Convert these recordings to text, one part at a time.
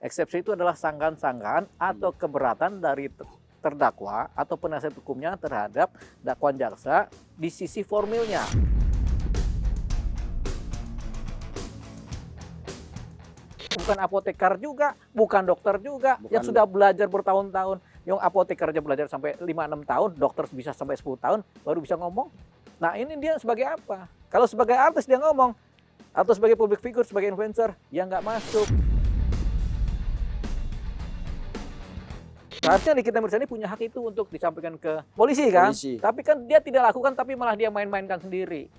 Eksepsi itu adalah sanggahan-sanggahan atau keberatan dari terdakwa atau penasihat hukumnya terhadap dakwaan jaksa di sisi formilnya. Bukan apoteker juga, bukan dokter juga, yang sudah belajar bertahun-tahun. Yang apoteker aja belajar sampai 5-6 tahun, dokter bisa sampai 10 tahun, baru bisa ngomong. Nah ini dia sebagai apa? Kalau sebagai artis dia ngomong, atau sebagai public figure, sebagai influencer, ya nggak masuk. Seharusnya Nikita Mirzani punya hak itu untuk disampaikan ke polisi kan? Tapi kan dia tidak lakukan, tapi malah dia main-mainkan sendiri.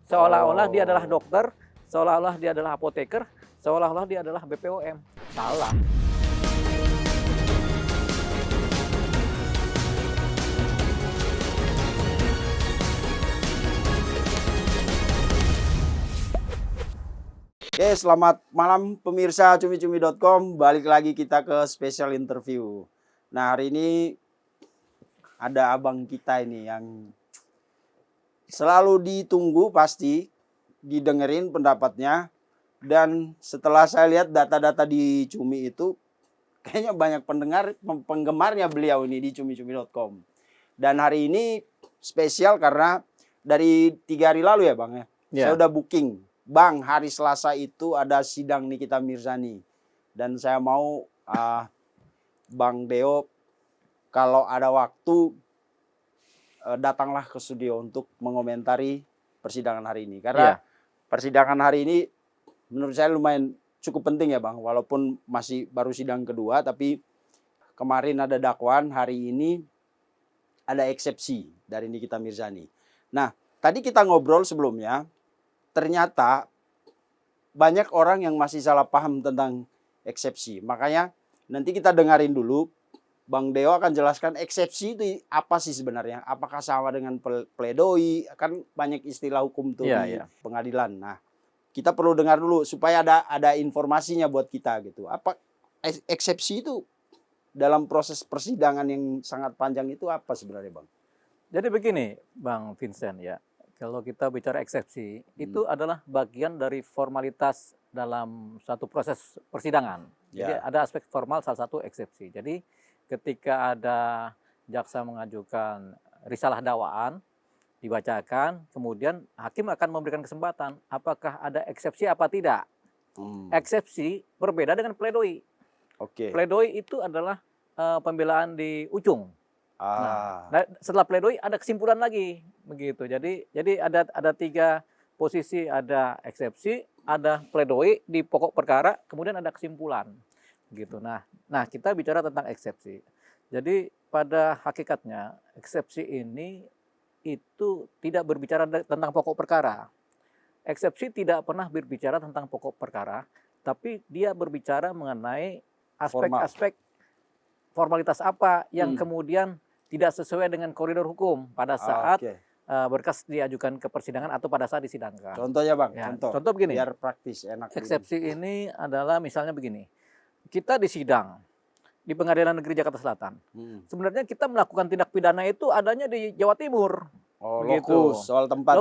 Seolah-olah dia adalah dokter, seolah-olah dia adalah apoteker, seolah-olah dia adalah BPOM. Salah. Oke, selamat malam pemirsa cumi-cumi.com. Balik lagi kita ke special interview. Nah, hari ini ada abang kita ini yang selalu ditunggu, pasti didengerin pendapatnya. Dan setelah saya lihat data-data di Cumi itu, kayaknya banyak penggemarnya beliau ini di cumi-cumi.com. Dan hari ini spesial karena dari 3 hari lalu ya Bang ya, saya udah booking. Bang, hari Selasa itu ada sidang Nikita Mirzani. Dan saya mau Bang Deo kalau ada waktu datanglah ke studio untuk mengomentari persidangan hari ini. Karena persidangan hari ini menurut saya lumayan cukup penting ya Bang. Walaupun masih baru sidang kedua, tapi kemarin ada dakwaan, hari ini ada eksepsi dari Nikita Mirzani. Nah, tadi kita ngobrol sebelumnya, ternyata banyak orang yang masih salah paham tentang eksepsi. Makanya nanti kita dengarin dulu, Bang Deo akan jelaskan eksepsi itu apa sih sebenarnya. Apakah sama dengan pledoi? Kan banyak istilah hukum tuh di pengadilan. Nah, kita perlu dengar dulu supaya ada informasinya buat kita gitu. Apa eksepsi itu dalam proses persidangan yang sangat panjang itu apa sebenarnya Bang? Jadi begini Bang Vincent ya. Kalau kita bicara eksepsi, itu adalah bagian dari formalitas dalam satu proses persidangan. Jadi ada aspek formal, salah satu eksepsi. Jadi ketika ada jaksa mengajukan risalah dakwaan, dibacakan, kemudian hakim akan memberikan kesempatan apakah ada eksepsi apa tidak. Eksepsi berbeda dengan pledoi. Pledoi itu adalah pembelaan di ujung. Nah, setelah pledoi ada kesimpulan lagi begitu. Jadi ada 3 posisi, ada eksepsi, ada pledoi di pokok perkara, kemudian ada kesimpulan gitu. Nah kita bicara tentang eksepsi. Jadi pada hakikatnya eksepsi ini itu tidak berbicara tentang pokok perkara. Eksepsi tidak pernah berbicara tentang pokok perkara, tapi dia berbicara mengenai aspek-aspek formalitas apa yang kemudian tidak sesuai dengan koridor hukum pada saat berkas diajukan ke persidangan atau pada saat disidangkan. Contohnya Bang, contoh begini. Biar praktis, enak. Eksepsi ini adalah misalnya begini. Kita disidang di Pengadilan Negeri Jakarta Selatan. Sebenarnya kita melakukan tindak pidana itu adanya di Jawa Timur. Lokus, soal tempat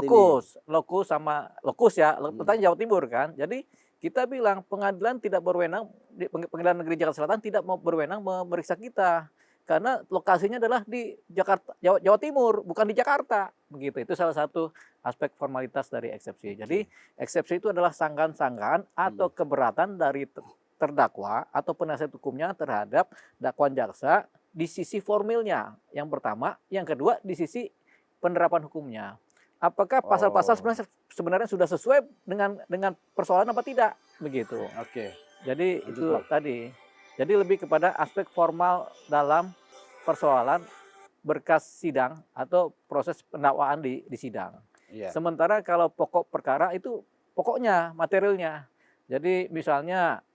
Lokus ya, tempatnya Jawa Timur kan. Jadi kita bilang pengadilan tidak berwenang, Pengadilan Negeri Jakarta Selatan tidak mau berwenang memeriksa kita. Karena lokasinya adalah di Jakarta, Jawa Timur, bukan di Jakarta. Begitu. Itu salah satu aspek formalitas dari eksepsi. Jadi eksepsi itu adalah sanggahan-sanggahan atau keberatan dari terdakwa atau penasihat hukumnya terhadap dakwaan jaksa di sisi formilnya. Yang pertama, yang kedua di sisi penerapan hukumnya. Apakah pasal-pasal sebenarnya sudah sesuai dengan persoalan apa tidak? Begitu. Jadi itu tadi. Jadi lebih kepada aspek formal dalam persoalan berkas sidang atau proses pendakwaan di sidang. Sementara kalau pokok perkara itu pokoknya, materialnya. Jadi misalnya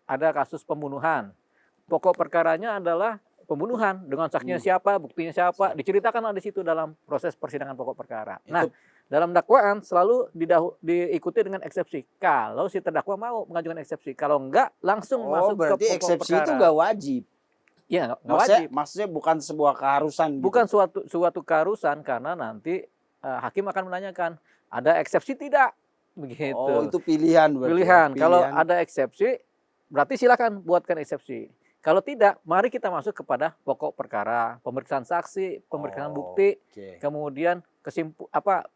ada kasus pembunuhan. Pokok perkaranya adalah pembunuhan dengan saksinya siapa, buktinya siapa, diceritakan di situ dalam proses persidangan pokok perkara. Nah, dalam dakwaan selalu diikuti dengan eksepsi. Kalau si terdakwa mau mengajukan eksepsi, kalau enggak langsung masuk ke pokok perkara. Berarti eksepsi itu nggak wajib. Iya, nggak wajib. Maksudnya bukan sebuah keharusan. Bukan suatu keharusan karena nanti hakim akan menanyakan ada eksepsi tidak, begitu. Itu pilihan. Pilihan. Kalau ada eksepsi berarti silakan buatkan eksepsi. Kalau tidak, mari kita masuk kepada pokok perkara, pemeriksaan saksi, pemeriksaan bukti, Oke. kemudian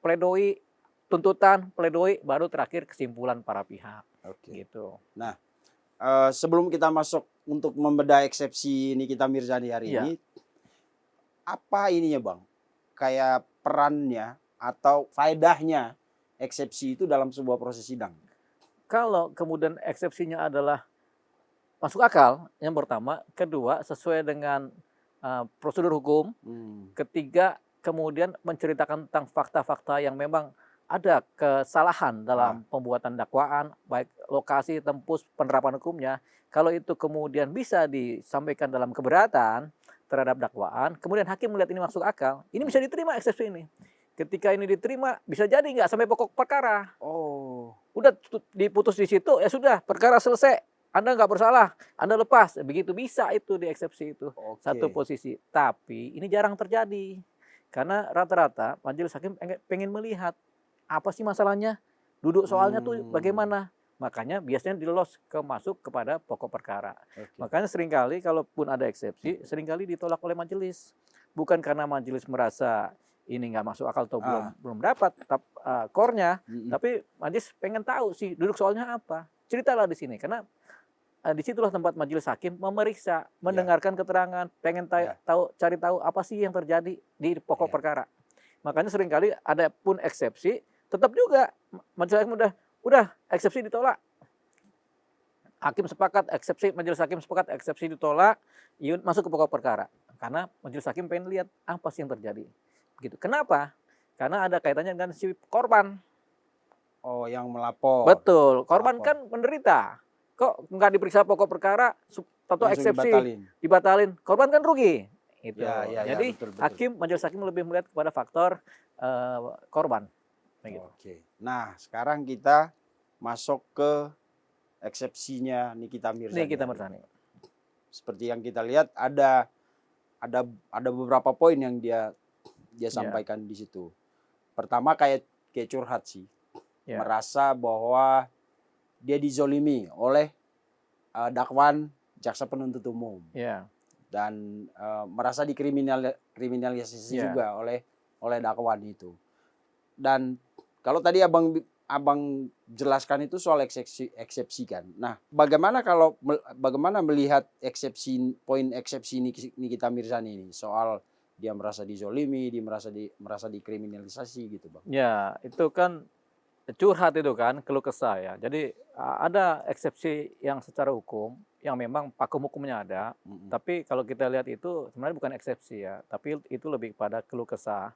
pledoi, tuntutan, pledoi, baru terakhir kesimpulan para pihak. Oke. Gitu. Nah, sebelum kita masuk untuk membedah eksepsi Nikita Mirzani hari Iya. ini, apa ininya Bang? Kayak perannya atau faedahnya eksepsi itu dalam sebuah proses sidang? Kalau kemudian eksepsinya adalah masuk akal, yang pertama, kedua sesuai dengan prosedur hukum, ketiga kemudian menceritakan tentang fakta-fakta yang memang ada kesalahan dalam pembuatan dakwaan, baik lokasi, tempus, penerapan hukumnya. Kalau itu kemudian bisa disampaikan dalam keberatan terhadap dakwaan, kemudian hakim melihat ini masuk akal, ini bisa diterima eksepsi ini. Ketika ini diterima, bisa jadi nggak sampai pokok perkara. Oh. Udah diputus di situ, ya sudah, perkara selesai. Anda nggak bersalah, Anda lepas. Begitu bisa itu di eksepsi itu. Oke. Satu posisi. Tapi ini jarang terjadi. Karena rata-rata majelis hakim pengen melihat apa sih masalahnya, duduk soalnya tuh bagaimana. Makanya biasanya masuk kepada pokok perkara. Oke. Makanya seringkali kalaupun ada eksepsi, seringkali ditolak oleh majelis. Bukan karena majelis merasa ini nggak masuk akal atau belum dapat core-nya, tapi majelis pengen tahu sih duduk soalnya apa. Ceritalah di sini, karena disitulah tempat majelis hakim memeriksa, mendengarkan keterangan, pengen cari tahu apa sih yang terjadi di pokok perkara. Makanya seringkali ada pun eksepsi, tetap juga majelis hakim udah eksepsi ditolak. Hakim sepakat eksepsi, majelis hakim sepakat eksepsi ditolak, masuk ke pokok perkara. Karena majelis hakim pengen lihat apa sih yang terjadi. Begitu. Kenapa? Karena ada kaitannya dengan si korban. Oh, yang melapor. Betul. Korban kan menderita. Kok nggak diperiksa pokok perkara atau eksepsi dibatalin? Korban kan rugi. Itu. Jadi betul. majelis hakim lebih melihat kepada faktor korban. Gitu. Oke. Nah, sekarang kita masuk ke eksepsinya Nikita Mirzani. Seperti yang kita lihat ada beberapa poin yang dia sampaikan di situ. Pertama kayak curhat sih. Merasa bahwa dia dizolimi oleh dakwaan jaksa penuntut umum. Dan merasa dikriminalisasi juga oleh dakwaan itu. Dan kalau tadi abang jelaskan itu soal eksepsi kan. Nah, bagaimana melihat poin eksepsi Nikita Mirzani ini soal dia merasa dizolimi, dia merasa dikriminalisasi gitu, Bang. Ya, itu kan curhat itu kan, keluh kesah ya. Jadi ada eksepsi yang secara hukum yang memang pakem hukumnya ada, tapi kalau kita lihat itu sebenarnya bukan eksepsi ya, tapi itu lebih pada keluh kesah,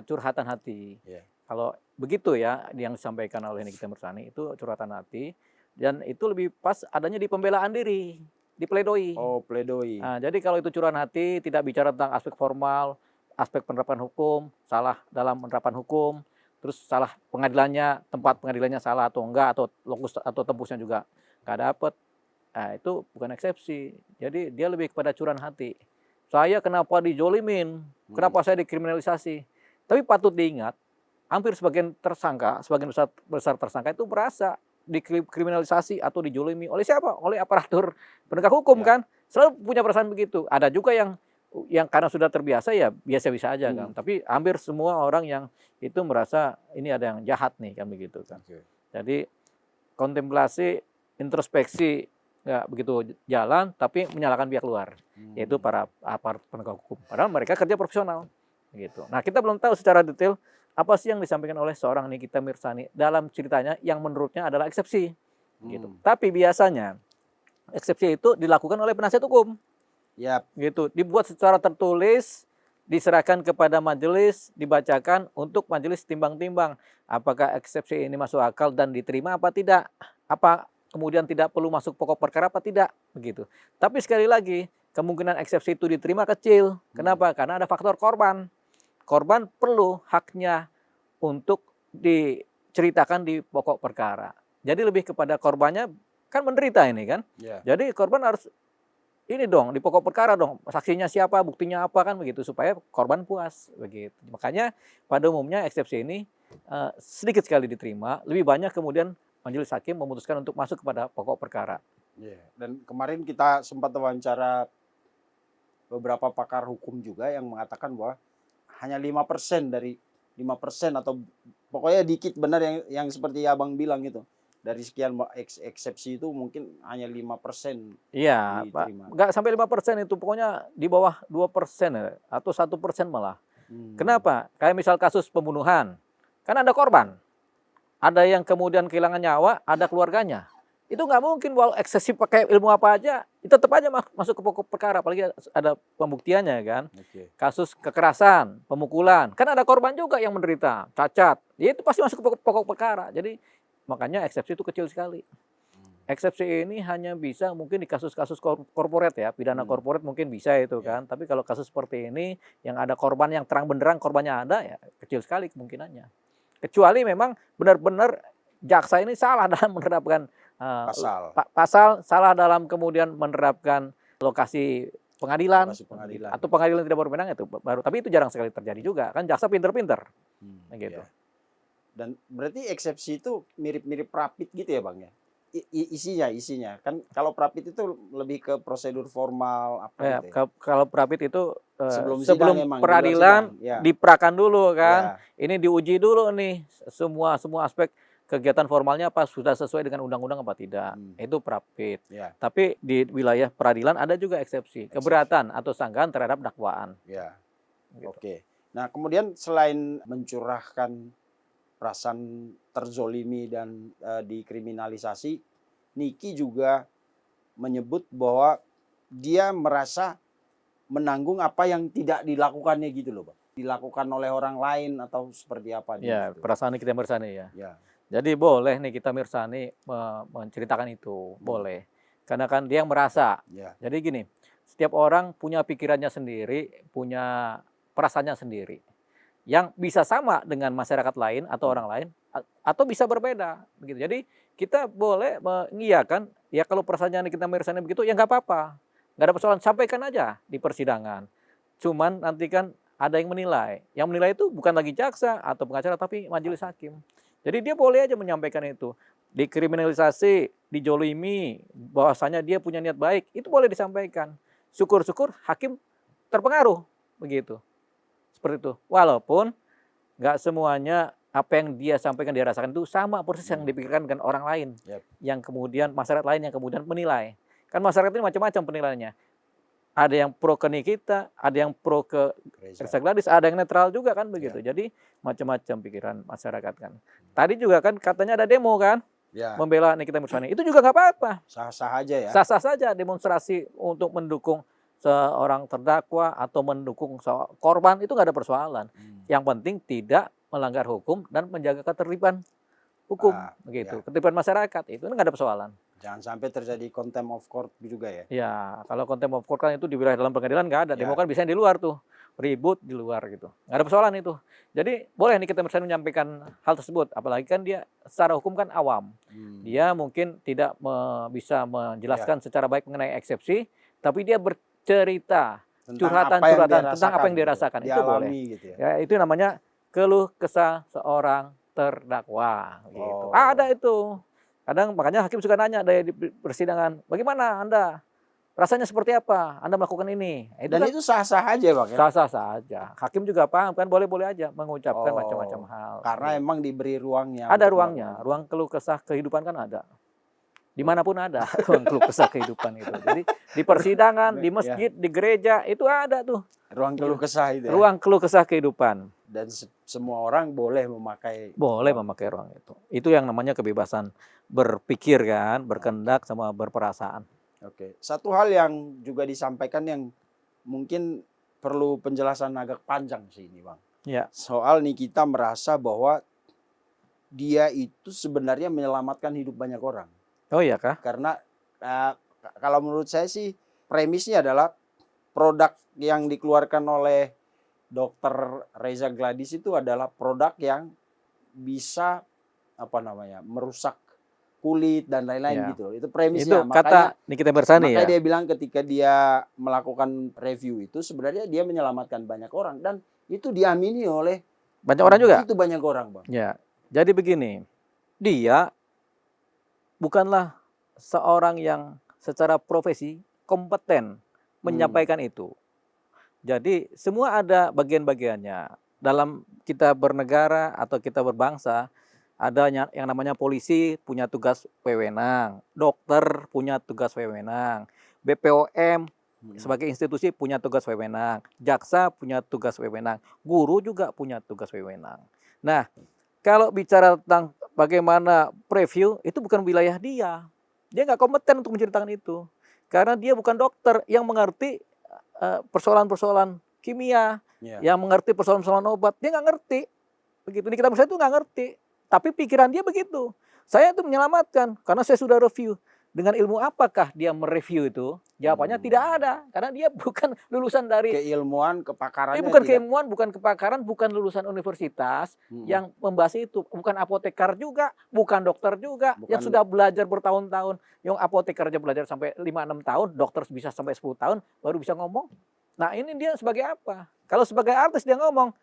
curhatan hati. Kalau begitu ya yang disampaikan oleh Nikita Mirzani itu curhatan hati, dan itu lebih pas adanya di pembelaan diri, di pledoi. Oh, pledoi. Nah, jadi kalau itu curahan hati, tidak bicara tentang aspek formal, aspek penerapan hukum, salah dalam penerapan hukum, terus salah pengadilannya, tempat pengadilannya salah atau enggak, atau lokus atau tembusnya juga nggak dapet. Nah, itu bukan eksepsi. Jadi dia lebih kepada curahan hati. Saya kenapa dijolimin? Kenapa saya dikriminalisasi? Tapi patut diingat, hampir sebagian besar tersangka itu merasa dikriminalisasi atau dijolimi oleh siapa? Oleh aparatur penegak hukum kan? Selalu punya perasaan begitu. Ada juga yang karena sudah terbiasa ya biasa-biasa aja kan. Tapi hampir semua orang yang itu merasa ini ada yang jahat nih kan begitu kan. Jadi kontemplasi, introspeksi nggak begitu jalan, tapi menyalahkan pihak luar, yaitu para aparat penegak hukum. Padahal mereka kerja profesional gitu. Nah, kita belum tahu secara detail apa sih yang disampaikan oleh seorang Nikita Mirzani dalam ceritanya yang menurutnya adalah eksepsi gitu. Tapi biasanya eksepsi itu dilakukan oleh penasihat hukum. Gitu, dibuat secara tertulis, diserahkan kepada majelis, dibacakan untuk majelis timbang-timbang apakah eksepsi ini masuk akal dan diterima apa tidak, apa kemudian tidak perlu masuk pokok perkara apa tidak begitu. Tapi sekali lagi kemungkinan eksepsi itu diterima kecil. Kenapa? Karena ada faktor korban. Korban perlu haknya untuk diceritakan di pokok perkara. Jadi lebih kepada korbannya kan menderita ini kan. Jadi korban harus ini dong di pokok perkara dong, saksinya siapa, buktinya apa kan begitu supaya korban puas begitu. Makanya pada umumnya eksepsi ini sedikit sekali diterima, lebih banyak kemudian majelis hakim memutuskan untuk masuk kepada pokok perkara. Iya. Dan kemarin kita sempat wawancara beberapa pakar hukum juga yang mengatakan bahwa hanya 5% dari 5% atau pokoknya dikit benar yang seperti Abang bilang gitu. Dari sekian eksepsi itu mungkin hanya 5% Iya, Pak. diterima. Nggak sampai 5% itu, pokoknya di bawah 2% ya, atau 1% malah. Kenapa? Kayak misal kasus pembunuhan, kan ada korban. Ada yang kemudian kehilangan nyawa, ada keluarganya. Itu nggak mungkin walau eksesif pakai ilmu apa aja, itu tetap aja masuk ke pokok perkara, apalagi ada pembuktiannya kan. Oke. Kasus kekerasan, pemukulan, kan ada korban juga yang menderita, cacat. Ya itu pasti masuk ke pokok perkara. Jadi makanya eksepsi itu kecil sekali. Eksepsi ini hanya bisa mungkin di kasus-kasus korporat ya, pidana korporat mungkin bisa itu kan. Tapi kalau kasus seperti ini yang ada korban yang terang benderang korbannya ada, ya kecil sekali kemungkinannya. Kecuali memang benar-benar jaksa ini salah dalam menerapkan pasal, salah dalam kemudian menerapkan lokasi pengadilan, atau pengadilan tidak berwenang, itu baru. Tapi itu jarang sekali terjadi juga kan, jaksa pinter-pinter gitu. Ya. Dan berarti eksepsi itu mirip-mirip rapid gitu ya Bang ya? Isinya kan kalau rapid itu lebih ke prosedur formal apa ya, gitu ya? Kalau rapid itu sebelum peradilan diperakan dulu kan. Ya. Ini diuji dulu nih semua aspek kegiatan formalnya apa sudah sesuai dengan undang-undang apa tidak. Itu rapid. Ya. Tapi di wilayah peradilan ada juga eksepsi, keberatan atau sanggahan terhadap dakwaan. Ya. Gitu. Oke. Nah, kemudian selain mencurahkan perasaan terzolimi dan dikriminalisasi, Niki juga menyebut bahwa dia merasa menanggung apa yang tidak dilakukannya gitu loh, Bang. Dilakukan oleh orang lain atau seperti apa ya, gitu. Perasaan Nikita Mirzani ya. Jadi boleh nih kita Mirzani menceritakan itu, boleh. Karena kan dia yang merasa. Jadi gini, setiap orang punya pikirannya sendiri, punya perasaannya sendiri. Yang bisa sama dengan masyarakat lain atau orang lain, atau bisa berbeda begitu. Jadi kita boleh mengiyakan ya kalau perasaannya Nikita Mirzani begitu ya nggak apa-apa, nggak ada persoalan, sampaikan aja di persidangan. Cuman nanti kan ada yang menilai itu bukan lagi jaksa atau pengacara tapi majelis hakim. Jadi dia boleh aja menyampaikan itu, dikriminalisasi, dijolimi, bahwasanya dia punya niat baik, itu boleh disampaikan. Syukur-syukur hakim terpengaruh begitu. Seperti itu. Walaupun nggak semuanya apa yang dia sampaikan, dia rasakan itu sama persis yang dipikirkan dengan orang lain. Yang kemudian masyarakat lain yang kemudian menilai. Kan masyarakat ini macam-macam penilaiannya. Ada yang pro ke Nikita, ada yang pro ke Reza Gladys, ada yang netral juga kan begitu. Jadi macam-macam pikiran masyarakat kan. Tadi juga kan katanya ada demo kan, membela Nikita Mirzani. Itu juga nggak apa-apa. Sah-sah aja ya. Sah-sah saja demonstrasi untuk mendukung seorang terdakwa atau mendukung korban, itu nggak ada persoalan. Yang penting tidak melanggar hukum dan menjaga ketertiban hukum begitu. Ketertiban masyarakat itu nggak ada persoalan. Jangan sampai terjadi contempt of court juga ya. Ya, kalau contempt of court kan itu di wilayah dalam pengadilan nggak ada. Demo kan biasanya di luar tuh, ribut di luar gitu. Nggak ada persoalan itu. Jadi boleh nih kita Mirzani menyampaikan hal tersebut. Apalagi kan dia secara hukum kan awam. Dia mungkin tidak bisa menjelaskan secara baik mengenai eksepsi, tapi dia bercerita curhatan-curhatan tentang apa yang dirasakan. Itu boleh. Gitu ya. Itu namanya keluh kesah seorang terdakwa. Gitu. Ada itu. Kadang makanya hakim suka nanya di persidangan, bagaimana Anda? Rasanya seperti apa? Anda melakukan ini. Dan kan, itu sah-sah aja Bang ya? Sah-sah saja. Hakim juga paham kan, boleh-boleh aja mengucapkan macam-macam hal. Karena emang diberi ruangnya. Ada ruangnya. Ruang keluh kesah kehidupan kan ada. Dimanapun ada ruang keluh kesah kehidupan itu. Jadi di persidangan, di masjid, di gereja, itu ada tuh. Ruang keluh kesah itu ya? Ruang keluh kesah kehidupan. Dan semua orang boleh memakai ruang itu. Itu yang namanya kebebasan berpikir kan, berkendak sama berperasaan. Oke. Satu hal yang juga disampaikan yang mungkin perlu penjelasan agak panjang sih ini Bang. Ya. Soal Nikita merasa bahwa dia itu sebenarnya menyelamatkan hidup banyak orang. Oh iya kah? Karena kalau menurut saya sih premisnya adalah produk yang dikeluarkan oleh Dr. Reza Gladys itu adalah produk yang bisa merusak kulit dan lain-lain gitu. Itu premisnya. Itu kata Nikita Mirzani ya. Makanya dia bilang ketika dia melakukan review itu sebenarnya dia menyelamatkan banyak orang dan itu diamini oleh banyak orang juga. Itu banyak orang, Bang. Ya. Jadi begini. Dia bukanlah seorang yang secara profesi kompeten menyampaikan itu. Jadi semua ada bagian-bagiannya. Dalam kita bernegara atau kita berbangsa, ada yang namanya polisi punya tugas wewenang, dokter punya tugas wewenang, BPOM sebagai institusi punya tugas wewenang, jaksa punya tugas wewenang, guru juga punya tugas wewenang. Nah, kalau bicara tentang bagaimana preview, itu bukan wilayah dia. Dia nggak kompeten untuk menceritakan itu. Karena dia bukan dokter yang mengerti persoalan-persoalan kimia, yang mengerti persoalan-persoalan obat. Dia nggak ngerti. Begitu. Nikita Mirzani itu nggak ngerti. Tapi pikiran dia begitu. Saya itu menyelamatkan karena saya sudah review. Dengan ilmu apakah dia mereview itu? Jawabannya tidak ada. Karena dia bukan lulusan dari keilmuan, kepakarannya. bukan keilmuan, bukan kepakaran, bukan lulusan universitas yang membahas itu. Bukan apotekar juga, bukan dokter juga. Yang sudah belajar bertahun-tahun. Yang apotekar aja belajar sampai 5-6 tahun, dokter bisa sampai 10 tahun, baru bisa ngomong. Nah ini dia sebagai apa? Kalau sebagai artis dia ngomong.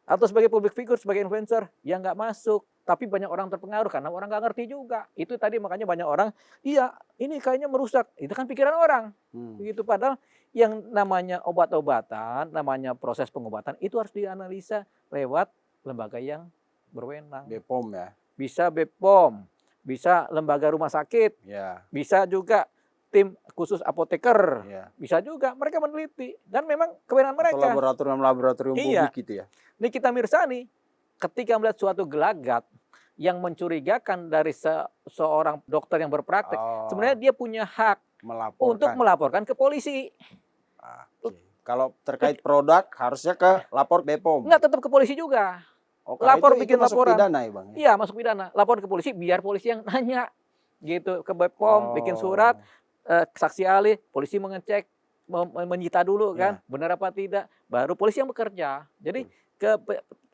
Atau sebagai public figure, sebagai influencer, ya nggak masuk. Tapi banyak orang terpengaruh karena orang nggak ngerti juga. Itu tadi makanya banyak orang, iya ini kayaknya merusak. Itu kan pikiran orang. Begitu. Padahal yang namanya obat-obatan, namanya proses pengobatan, itu harus dianalisa lewat lembaga yang berwenang. BPOM ya? Bisa BPOM, bisa lembaga rumah sakit, bisa juga tim khusus apoteker, bisa juga mereka meneliti. Dan memang kewenangan mereka. Atau laboratorium publik gitu ya? Nikita Mirzani ketika melihat suatu gelagat yang mencurigakan dari seorang dokter yang berpraktek, sebenarnya dia punya hak untuk melaporkan ke polisi. Kalau terkait produk harusnya ke lapor BPOM. Enggak, tetap ke polisi juga. Lapor bikin laporan. Masuk pidana ya Bang? Iya, masuk pidana. Lapor ke polisi biar polisi yang nanya. Gitu, ke BPOM bikin surat, saksi ahli, polisi mengecek, menyita dulu kan, benar apa tidak, baru polisi yang bekerja. Jadi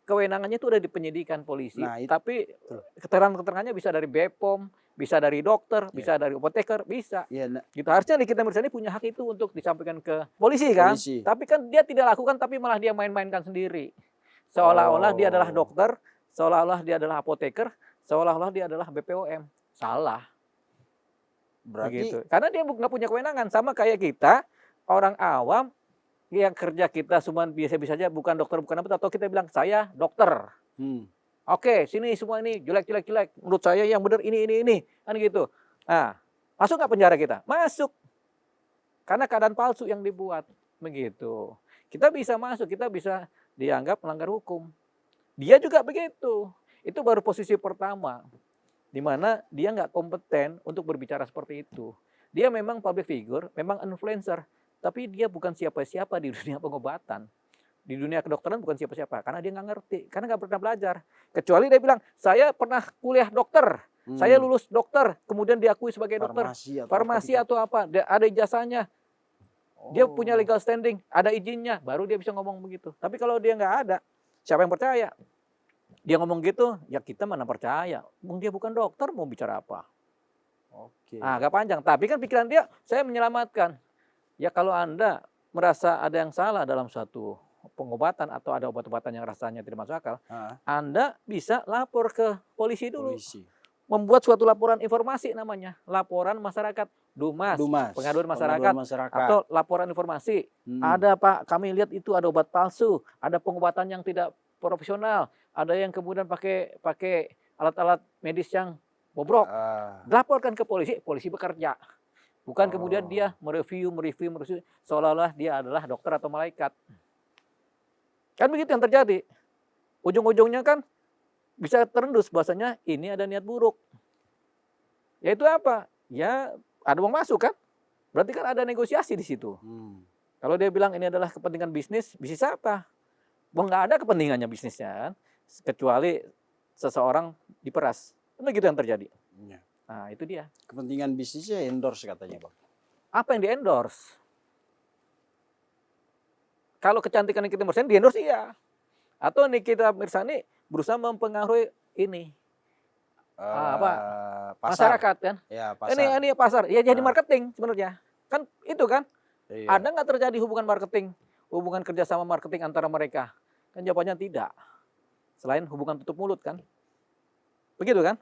kewenangannya itu udah di penyidikan polisi, tapi keterangan-keterangannya bisa dari BPOM, bisa dari dokter, bisa dari apoteker, bisa. Gitu. Harusnya Nikita Mirzani punya hak itu untuk disampaikan ke polisi kan. Tapi kan dia tidak lakukan, tapi malah dia main-mainkan sendiri. Seolah-olah dia adalah dokter, seolah-olah dia adalah apoteker, seolah-olah dia adalah BPOM. Salah. Berarti begitu. Karena dia nggak punya kewenangan, sama kayak kita orang awam yang kerja kita cuma biasa-biasa aja, bukan dokter, bukan apa, atau kita bilang saya dokter. Oke, sini semua ini jelek. Menurut saya yang benar ini, kan gitu. Nah, masuk nggak penjara kita? Masuk. Karena keadaan palsu yang dibuat, begitu. Kita bisa masuk, kita bisa dianggap melanggar hukum. Dia juga begitu. Itu baru posisi pertama, di mana dia nggak kompeten untuk berbicara seperti itu. Dia memang public figure, memang influencer, tapi dia bukan siapa-siapa di dunia pengobatan. Di dunia kedokteran bukan siapa-siapa, karena dia nggak ngerti, karena nggak pernah belajar. Kecuali dia bilang, saya pernah kuliah dokter, saya lulus dokter, kemudian diakui sebagai dokter, farmasi atau apa, ada ijazahnya, dia punya legal standing, ada izinnya, baru dia bisa ngomong begitu. Tapi kalau dia nggak ada, siapa yang percaya? Dia ngomong gitu, ya kita mana percaya. Dia bukan dokter, mau bicara apa? Agak panjang, tapi kan pikiran dia, saya menyelamatkan. Ya kalau Anda merasa ada yang salah dalam suatu pengobatan atau ada obat-obatan yang rasanya tidak masuk akal, Anda bisa lapor ke polisi dulu. Membuat suatu laporan informasi namanya, laporan masyarakat, DUMAS, pengaduan masyarakat, atau laporan informasi. Ada Pak, kami lihat itu ada obat palsu, ada pengobatan yang tidak profesional, ada yang kemudian pakai alat-alat medis yang bobrok. Laporkan ke polisi, polisi bekerja. Bukan kemudian dia mereview seolah-olah dia adalah dokter atau malaikat. Kan begitu yang terjadi. Ujung-ujungnya kan bisa terendus bahwasanya ini ada niat buruk. Yaitu apa? Ya ada uang masuk kan? Berarti kan ada negosiasi di situ. Kalau dia bilang ini adalah kepentingan bisnis apa? Nggak ada kepentingannya bisnisnya kan? Kecuali seseorang diperas. Kan begitu yang terjadi. Nah itu dia. Kepentingan bisnisnya endorse katanya Bang. Apa yang di endorse? Kalau kecantikan Nikita Mirzani di endorse iya. Atau Nikita Mirzani berusaha mempengaruhi ini. Masyarakat kan? Ya, pasar. Ini pasar. Ya jadi marketing sebenarnya. Kan itu kan? Iya. Ada nggak terjadi hubungan marketing? Hubungan kerjasama marketing antara mereka? Kan jawabannya tidak. Selain hubungan tutup mulut kan? Begitu kan?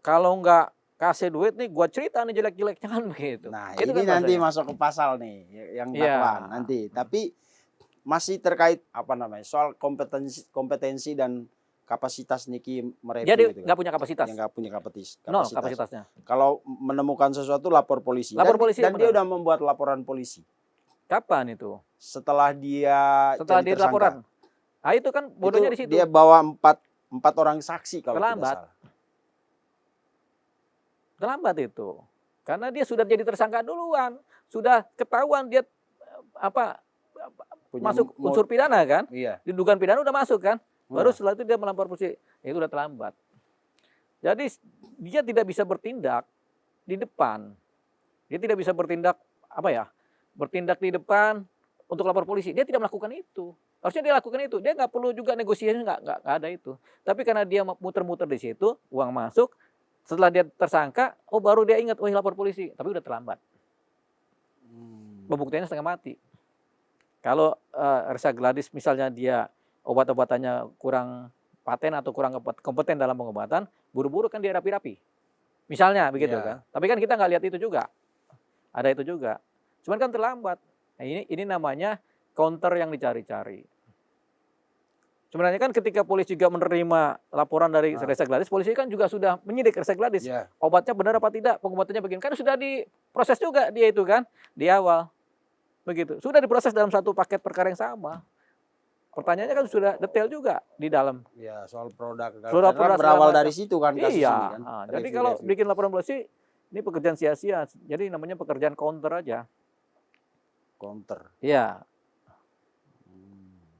Kalau nggak kasih duit nih, gua cerita nih jelek-jeleknya kan begitu. Nah, Itu ini kan nanti bahasanya. masuk ke pasal nih yang Iya. dakwaan nanti. Tapi masih terkait apa namanya? Soal kompetensi dan kapasitas Niki Dia mereview gitu kan. nggak punya kapasitas. Yang nggak punya Nol kapasitas. kapasitasnya. Kalau menemukan sesuatu lapor polisi. Lapor polisi, Dan dia benar. udah membuat laporan polisi Kapan itu? setelah dia Setelah jadi dia laporan. tersangka. Nah, itu kan bodohnya di Itu situ. dia bawa empat orang saksi kalau tidak Terlambat. salah. Terlambat itu. Karena dia sudah jadi tersangka duluan. Sudah ketahuan dia apa Punya masuk unsur pidana kan? Iya. Di dugaan pidana udah masuk kan? Baru Hmm. setelah itu dia melapor polisi. Ya, itu udah terlambat. Jadi dia tidak bisa bertindak di depan. Dia tidak bisa bertindak apa ya? Bertindak di depan untuk lapor polisi. Dia tidak melakukan itu. Harusnya dia lakukan itu. Dia nggak perlu juga negosiasi, nggak ada itu. Tapi karena dia muter-muter di situ, uang masuk. Setelah dia tersangka, oh baru dia ingat, oh lapor polisi. Tapi udah terlambat. Pembuktiannya setengah mati. Kalau Reza Gladys misalnya dia obat-obatannya kurang paten atau kurang kompeten dalam pengobatan, buru-buru kan dia rapi-rapi. Misalnya begitu Ya. kan. Tapi kan kita nggak lihat itu juga. Ada itu juga. Cuman kan terlambat. Nah, ini namanya counter yang dicari-cari. Sebenarnya kan ketika polisi juga menerima laporan dari Reza Gladys, polisi kan juga sudah menyidik Reza Gladys. Iya. Obatnya benar apa tidak, pengobatannya begini. Kan sudah diproses juga dia itu kan, di awal. Begitu. Sudah diproses dalam satu paket perkara yang sama. Pertanyaannya kan sudah detail juga di dalam. Ya, soal produk. Soal Karena produk berawal segala dari situ kan kasus Iya. ini kan. Nah, jadi kalau Review. bikin laporan polisi, ini pekerjaan sia-sia. Jadi namanya pekerjaan counter aja. Counter. Iya.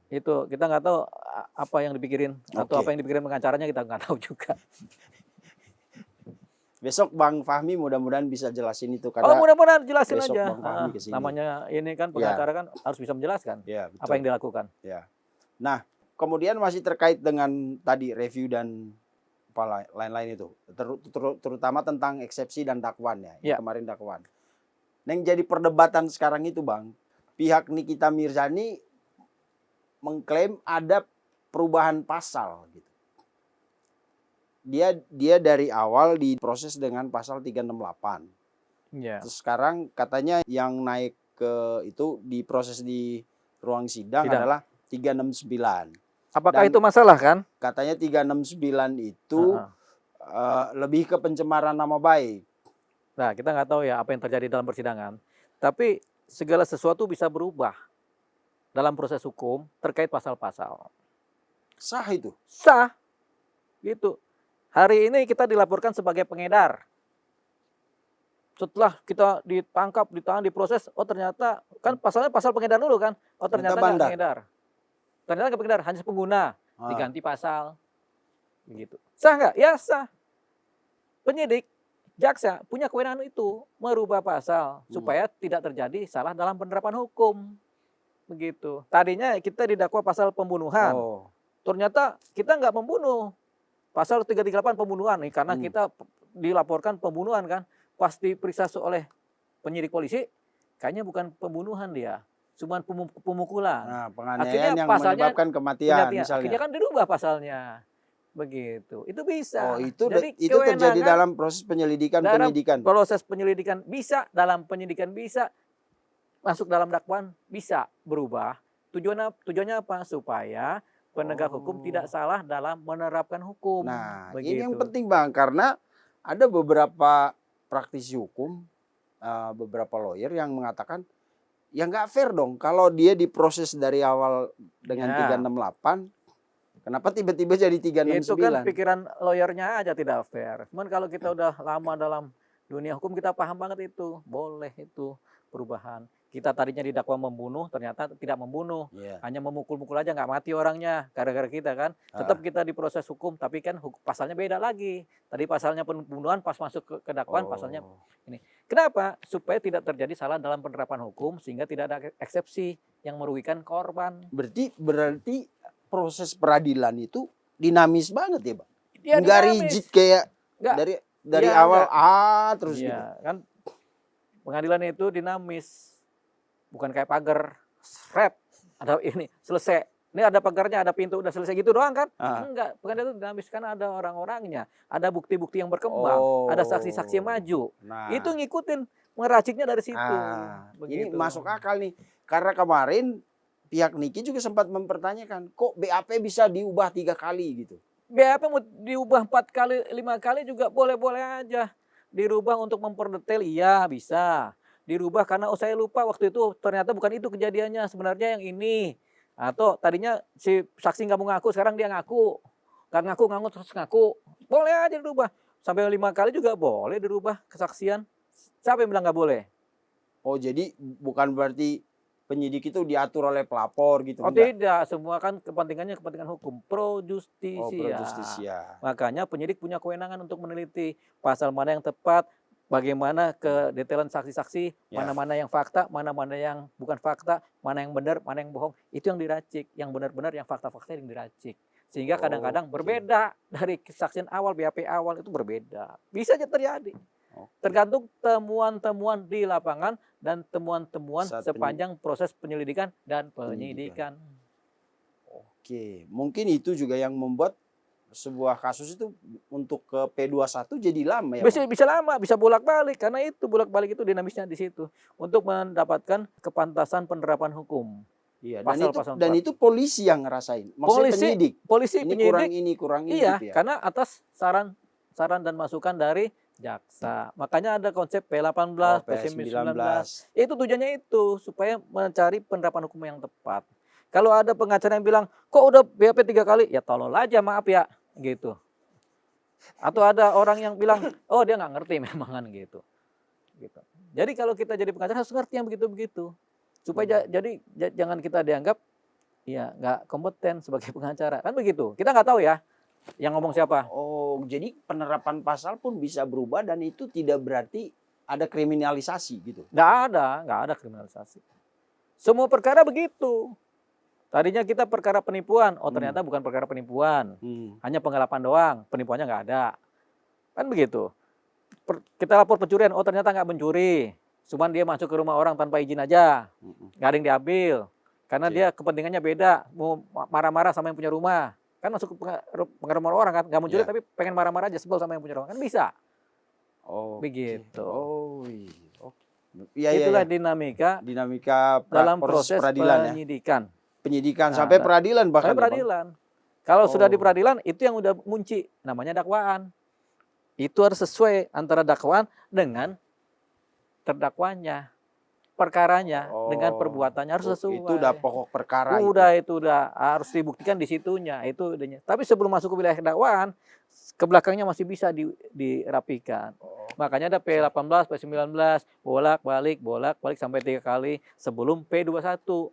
Itu kita nggak tahu apa yang dipikirin atau Oke. apa yang dipikirin pengacaranya, kita nggak tahu juga. Besok Bang Fahmi mudah-mudahan bisa jelasin itu Oh, karena mudah-mudahan jelasin besok aja. Bang Fahmi kesini. Namanya ini kan pengacara kan harus bisa menjelaskan ya, betul. apa yang dilakukan. Ya. Nah, kemudian masih terkait dengan tadi review dan apa lain-lain itu, terutama tentang eksepsi dan dakwaan ya. Ya. Kemarin dakwaan. Yang jadi perdebatan sekarang itu Bang, pihak Nikita Mirzani mengklaim ada perubahan pasal gitu. Dia dari awal diproses dengan pasal 368. Iya. Terus sekarang katanya yang naik ke itu diproses di ruang sidang Sidang. adalah 369. Apakah Dan itu masalah kan? katanya 369 itu lebih ke pencemaran nama baik. Nah, kita nggak tahu ya apa yang terjadi dalam persidangan. Tapi segala sesuatu bisa berubah dalam proses hukum terkait pasal-pasal. Sah itu. Sah. Gitu. Hari ini kita dilaporkan sebagai pengedar. Setelah kita ditangkap, ditahan, diproses, oh ternyata kan pasalnya pasal pengedar dulu kan. Oh ternyata nggak bandar. pengedar. Ternyata nggak pengedar, hanya pengguna. Ah. Diganti pasal. Begitu. Sah nggak? Ya sah. Penyidik, jaksa punya kewenangan itu merubah pasal supaya tidak terjadi salah dalam penerapan hukum. Begitu. Tadinya kita didakwa pasal pembunuhan. Oh. Ternyata kita nggak membunuh. Pasal 338 pembunuhan nih, karena kita dilaporkan pembunuhan kan. Pasti periksa oleh penyidik polisi, kayaknya bukan pembunuhan dia. Cuma pemukulan. Nah, penganiayaan Akhirnya yang pasalnya menyebabkan kematian misalnya. Akhirnya kan dirubah pasalnya. Begitu. Itu bisa. Oh, itu Jadi terjadi kewenangan dalam proses penyelidikan. proses penyelidikan bisa, dalam penyidikan bisa, masuk dalam dakwaan bisa berubah. Tujuannya apa? Supaya penegak hukum tidak salah dalam menerapkan hukum. Nah, begitu. ini yang penting Bang, karena ada beberapa praktisi hukum, beberapa lawyer yang mengatakan, ya nggak fair dong kalau dia diproses dari awal dengan 368, kenapa tiba-tiba jadi 369? Itu kan pikiran lawyernya aja tidak fair. Cuman kalau kita udah lama dalam dunia hukum, kita paham banget itu. Boleh itu perubahan. Kita tadinya didakwa membunuh, ternyata tidak membunuh. Hanya memukul-mukul aja, nggak mati orangnya. Gara-gara kita kan. Tetap kita diproses hukum, tapi kan pasalnya beda lagi. Tadi pasalnya pembunuhan, pas masuk ke dakwaan pasalnya ini. Kenapa? Supaya tidak terjadi salah dalam penerapan hukum, sehingga tidak ada eksepsi yang merugikan korban. Berarti proses peradilan itu dinamis banget ya Bang? Ya, nggak rigid kayak dari awal terus gitu. Kan pengadilan itu dinamis. Bukan kayak pagar, ada ini, selesai. Ini ada pagarnya, ada pintu, udah selesai gitu doang kan? Ah. Enggak, pengadilan itu dinamis karena ada orang-orangnya, ada bukti-bukti yang berkembang, ada saksi-saksi yang maju. Nah, Itu ngikutin ngeraciknya dari situ. ini Begitu. masuk akal nih. Karena kemarin pihak Niki juga sempat mempertanyakan, kok BAP bisa diubah 3 kali gitu. BAP mau diubah 4 kali, 5 kali juga boleh-boleh aja. Dirubah untuk memperdetail, iya bisa. Dirubah karena saya lupa waktu itu ternyata bukan itu kejadiannya, sebenarnya yang ini. Atau tadinya si saksi nggak mau ngaku, sekarang dia ngaku. Nggak ngaku, terus ngaku. Boleh aja dirubah. Sampai 5 kali juga boleh dirubah kesaksian. Siapa yang bilang nggak boleh? Oh, jadi bukan berarti penyidik itu diatur oleh pelapor gitu, Oh enggak? tidak, semua kan kepentingannya kepentingan hukum, pro Oh, justisia. pro justisia. Makanya penyidik punya kewenangan untuk meneliti pasal mana yang tepat, bagaimana kedetailan saksi-saksi, Ya. mana-mana yang fakta, mana-mana yang bukan fakta, mana yang benar, mana yang bohong. Itu yang diracik, yang benar-benar yang fakta-fakta yang diracik. Sehingga kadang-kadang Oke. berbeda dari kesaksian awal, BAP awal itu berbeda. Bisa aja terjadi. Oke. Tergantung temuan-temuan di lapangan dan temuan-temuan Saat sepanjang proses penyelidikan dan Penyidikan. penyidikan. Oke, mungkin itu juga yang membuat sebuah kasus itu untuk ke P21 jadi lama ya, Bisa Bang? bisa lama, bisa bolak-balik karena itu bolak-balik itu dinamisnya di situ untuk mendapatkan kepantasan penerapan hukum. Iya, Pasal-pasal dan itu polisi yang ngerasain. Maksudnya penyidik. Polisi, Ini penyidik, kurang ini iya, gitu ya. karena atas saran dan masukan dari jaksa. Makanya ada konsep P18, Oh, P19. P19. Itu tujuannya itu supaya mencari penerapan hukum yang tepat. Kalau ada pengacara yang bilang, kok udah BAP 3 kali? Ya tolol aja, maaf ya, gitu. Atau ada orang yang bilang, oh dia nggak ngerti memang kan gitu. Jadi kalau kita jadi pengacara harus ngerti yang begitu-begitu. Supaya jadi jangan kita dianggap ya nggak kompeten sebagai pengacara. Kan begitu. Kita nggak tahu ya yang ngomong siapa. Oh, jadi penerapan pasal pun bisa berubah dan itu tidak berarti ada kriminalisasi gitu. Nggak ada kriminalisasi. Semua perkara begitu. Tadinya kita perkara penipuan, oh ternyata bukan perkara penipuan. Hanya penggelapan doang, penipuannya nggak ada. Kan begitu. Kita lapor pencurian, oh ternyata nggak mencuri. Cuman dia masuk ke rumah orang tanpa izin aja. Nggak ada yang diambil. Karena dia kepentingannya beda. Mau marah-marah sama yang punya rumah. Kan masuk ke rumah orang kan. Nggak mencuri tapi pengen marah-marah aja sebel sama yang punya rumah. Kan bisa. Oh, begitu. Oh, iya. Itulah dinamika dalam proses peradilan penyidikan. Ya. Penyidikan sampai peradilan bahkan. Sampai peradilan. Kalau sudah di peradilan itu yang udah ngunci, namanya dakwaan. Itu harus sesuai antara dakwaan dengan terdakwanya, perkaranya dengan perbuatannya harus sesuai. Itu udah pokok perkara. Itu udah harus dibuktikan di situnya. Itu idenya. Tapi sebelum masuk ke wilayah dakwaan, ke belakangnya masih bisa dirapikan. Makanya ada P18, P19, bolak-balik sampai 3 kali sebelum P21.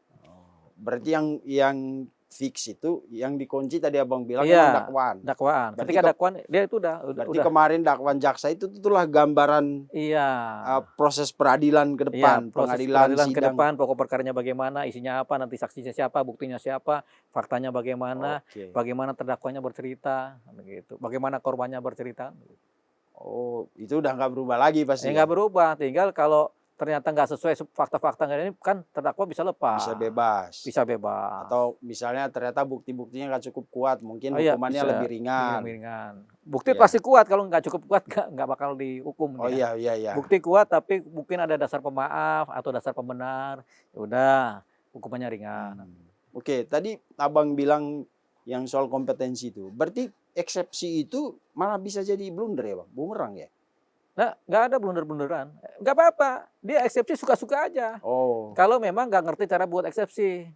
Berarti yang fix itu yang dikunci tadi Abang bilang dakwaan. Dakwaan. Ketika dakwaan dia itu berarti kemarin dakwaan jaksa itulah gambaran proses peradilan ke depan, pengadilan sidang ke depan, pokok perkaranya bagaimana, isinya apa, nanti saksinya siapa, buktinya siapa, faktanya bagaimana, bagaimana terdakwanya bercerita, begitu. Bagaimana korbannya bercerita. Oh, itu udah nggak berubah lagi pasti. Nggak berubah, tinggal kalau ternyata nggak sesuai fakta-fakta ini kan terdakwa bisa lepas. Bisa bebas. Atau misalnya ternyata bukti-buktinya nggak cukup kuat, mungkin hukumannya lebih ringan. Bukti pasti kuat, kalau nggak cukup kuat nggak bakal dihukum. Oh iya. Bukti kuat tapi mungkin ada dasar pemaaf atau dasar pembenar, ya udah hukumannya ringan. Oke, tadi Abang bilang yang soal kompetensi itu, berarti eksepsi itu malah bisa jadi blunder ya Bang, bumerang ya? Nah, nggak ada blunder-blunderan. Nggak apa-apa. Dia eksepsi suka-suka aja. Kalau memang nggak ngerti cara buat eksepsi.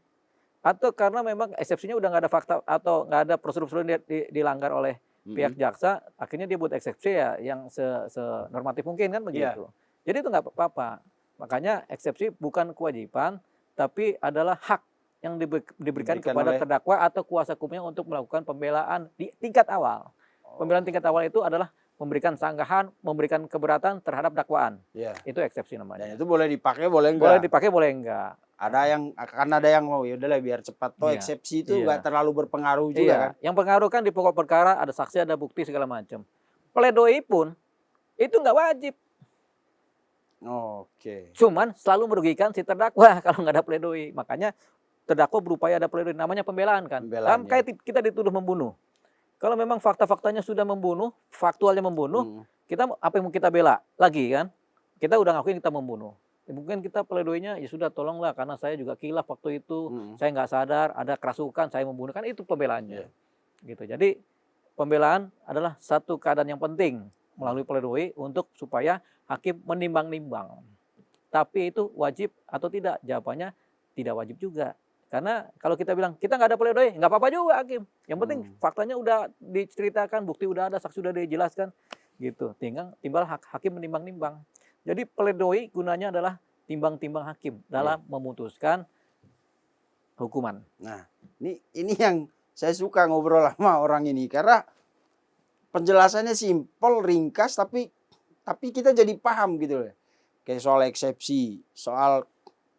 Atau karena memang eksepsinya udah nggak ada fakta atau nggak ada prosedur-prosedur yang dilanggar oleh pihak jaksa, akhirnya dia buat eksepsi ya yang senormatif mungkin kan begitu. Jadi itu nggak apa-apa. Makanya eksepsi bukan kewajiban, tapi adalah hak yang diberikan kepada terdakwa atau kuasa hukumnya untuk melakukan pembelaan di tingkat awal. Pembelaan tingkat awal itu adalah memberikan sanggahan, memberikan keberatan terhadap dakwaan. Itu eksepsi namanya. Dan itu boleh dipakai, boleh enggak? Boleh dipakai, boleh enggak. Ada yang mau ya udahlah biar cepat. Eksepsi itu enggak terlalu berpengaruh juga kan? Yang pengaruh kan di pokok perkara ada saksi, ada bukti segala macam. Pledoi pun itu enggak wajib. Cuman selalu merugikan si terdakwa kalau nggak ada pledoi. Makanya terdakwa berupaya ada pledoi, namanya pembelaan kan. Pembelaan, Kayak kita dituduh membunuh. Kalau memang fakta-faktanya sudah membunuh, faktualnya membunuh, kita apa yang mau kita bela lagi kan? Kita udah ngakuin kita membunuh. Ya, mungkin kita pledoinya ya sudah tolonglah karena saya juga khilaf waktu itu, saya nggak sadar ada kerasukan, saya membunuh, kan itu pembelaannya. Gitu. Jadi pembelaan adalah satu keadaan yang penting melalui pledoi untuk supaya hakim menimbang-nimbang. Tapi itu wajib atau tidak? Jawabannya tidak wajib juga. Karena kalau kita bilang kita nggak ada pledoi, nggak apa-apa juga hakim. Yang penting faktanya udah diceritakan, bukti udah ada, saksi sudah dijelaskan, gitu. Timbal hakim menimbang-nimbang. Jadi pledoi gunanya adalah timbang-timbang hakim dalam memutuskan hukuman. Nah, ini yang saya suka ngobrol sama orang ini karena penjelasannya simpel, ringkas, tapi kita jadi paham gitu loh. Kayak soal eksepsi, soal